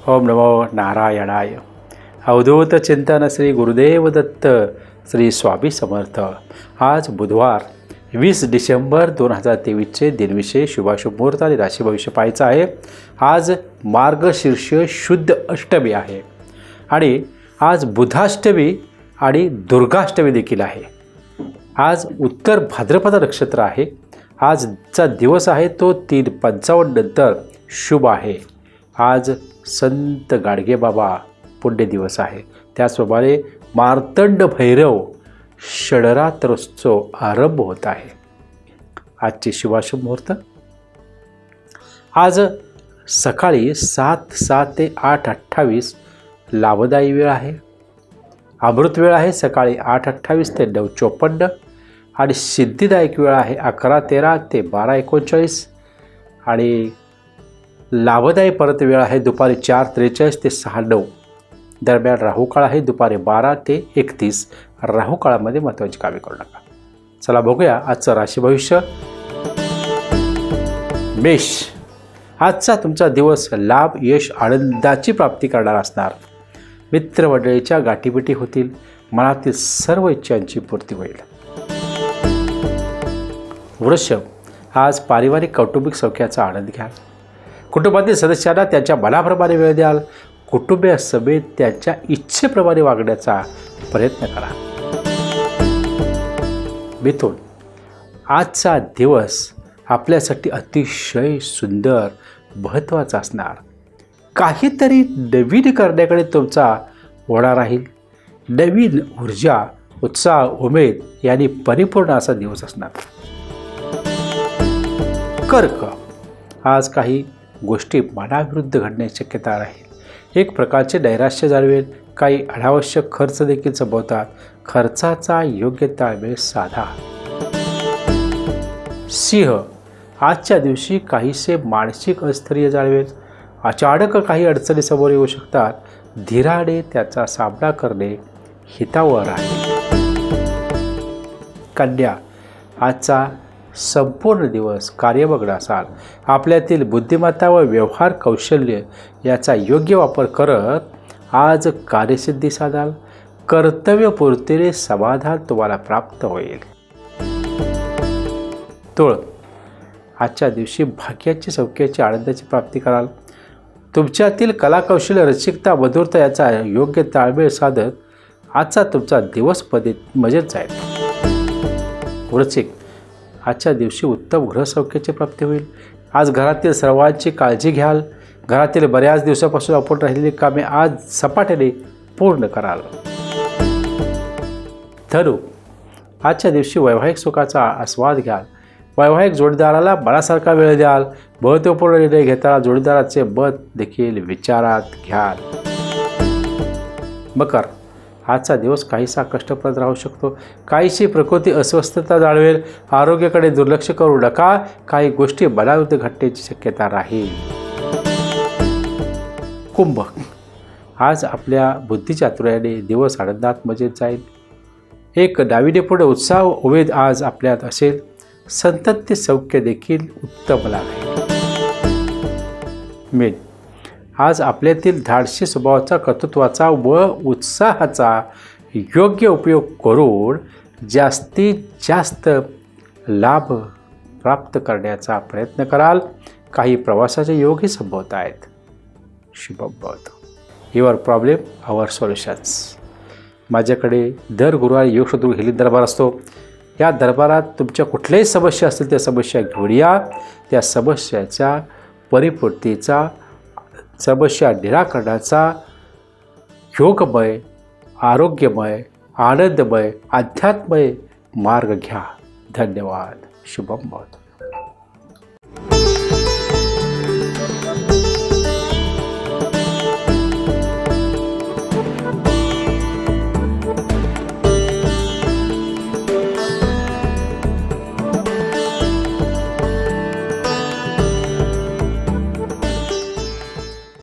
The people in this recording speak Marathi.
ओम नमो नारायणाय. अवधूत चिंतन श्री गुरुदेव दत्त श्री स्वामी समर्थ. आज बुधवार 20 डिसेंबर 2023चे दिनविशेष शुभाशुभ मुहूर्त आणि राशी भविष्य पाहायचं आहे. आज मार्गशीर्ष शुद्ध अष्टमी आहे आणि आज बुधाष्टमी आणि दुर्गाष्टमी देखील आहे. आज उत्तर भाद्रपद नक्षत्र आहे. आजचा दिवस आहे तो 3:55 नंतर शुभ आहे. आज संत गाडगेबाबा पुण्य दिवस आहे. त्याचप्रमाणे मार्तंड भैरव षडरात्रोत्सव आरंभ होत आहे. आजचे शुभाशुभ मुहूर्त आज सकाळी 7:07 ते 8:28 लाभदायी वेळ आहे. अमृत वेळ आहे सकाळी 8:28 ते 9:54 आणि सिद्धिदायक वेळ आहे 11:13 ते 12:39 आणि लाभदायी परत वेळ आहे दुपारी 4:43 ते 6:09 दरम्यान. राहुकाळ आहे दुपारी 12 ते 31. राहुकाळामध्ये महत्त्वाची कामे करू नका. चला बघूया आजचं राशी भविष्य. मेष. आजचा तुमचा दिवस लाभ यश आनंदाची प्राप्ती करणार असणार. मित्रमंडळीच्या गाठीभेटी होतील. मनातील सर्व इच्छांची पूर्ती होईल. वृषभ. आज पारिवारिक कौटुंबिक सौख्याचा आनंद घ्याल. कुटुंबातील सदस्यांना त्यांच्या मनाप्रमाणे वेळ द्याल. कुटुंबियासमेत त्यांच्या इच्छेप्रमाणे वागण्याचा प्रयत्न करा. मिथुन. आजचा दिवस आपल्यासाठी अतिशय सुंदर महत्त्वाचा असणार. काहीतरी नवीन करण्याकडे तुमचा ओढा राहील. नवीन ऊर्जा उत्साह उमेद यांनी परिपूर्ण असा दिवस असणार. कर्क. आज काही गोष्टी मनाविरुद्ध घडण्याची शक्यता राहील. एक प्रकारचे नैराश्य जाणवेल. काही अनावश्यक खर्च देखील संभवतात. खर्चाचा योग्य ताळमेळ साधा. सिंह. आजच्या दिवशी काहीसे मानसिक अस्थैर्य जाणवेल. अचानक काही अडचणी समोर येऊ शकतात. धीराने त्याचा सामना करणे हितावह आहे. कन्या. आजचा संपूर्ण दिवस कार्यमग्न असाल. आपल्यातील बुद्धिमत्ता व व्यवहार कौशल्य याचा योग्य वापर करत आज कार्यसिद्धी साधाल. कर्तव्यपूर्तीने समाधान तुम्हाला प्राप्त होईल. तुळ. आजच्या दिवशी भाग्याची सौख्याची आनंदाची प्राप्ती कराल. तुमच्यातील कलाकौशल्य रसिकता मधुरता याचा योग्य ताळमेळ साधत आजचा तुमचा दिवस मजेत जाईल. वृश्चिक. आजच्या दिवशी उत्तम गृहसौख्याची प्राप्ती होईल. आज घरातील सर्वांची काळजी घ्याल. घरातील बऱ्याच दिवसापासून अपूर्ण राहिलेली कामे आज सपाट्याने पूर्ण कराल. धनु. आजच्या दिवशी वैवाहिक सुखाचा आस्वाद घ्याल. वैवाहिक जोडीदाराला मनासारखा वेळ द्याल. महत्त्वपूर्ण निर्णय घेताना जोडीदाराचे मत देखील विचारात घ्याल. मकर. आजचा दिवस काहीसा कष्टप्रद राहू शकतो. काहीशी प्रकृती अस्वस्थता जाणवेल. आरोग्याकडे दुर्लक्ष करू नका. काही गोष्टी मनाविरुद्ध घडण्याची शक्यता राहील. कुंभ. आज आपल्या बुद्धिचातुर्याने दिवस आनंदात मजेत जाईल. एक नाविन्यपूर्ण उत्साह उमेद आज आपल्यात असेल. संतत्य सौख्य देखील उत्तम लागेल. मीन. आज आपल्यातील धाडसी स्वभावाचा कर्तृत्वाचा व उत्साहाचा योग्य उपयोग करून जास्तीत जास्त लाभ प्राप्त करण्याचा प्रयत्न कराल. काही प्रवासाचे योगही संभवत आहेत. शुभम भवतु. Your problem our solutions. माझ्याकडे दर गुरुवारी योग शोधून हेलिंग दरबार असतो. या दरबारात तुमच्या कुठल्याही समस्या असतील त्या समस्या घेऊन या. त्या समस्याच्या परिपूर्तीचा समस्या निराकरणाचा योगमय आरोग्यमय आनंदमय अध्यात्मय मार्ग घ्या. धन्यवाद. शुभम भवतु.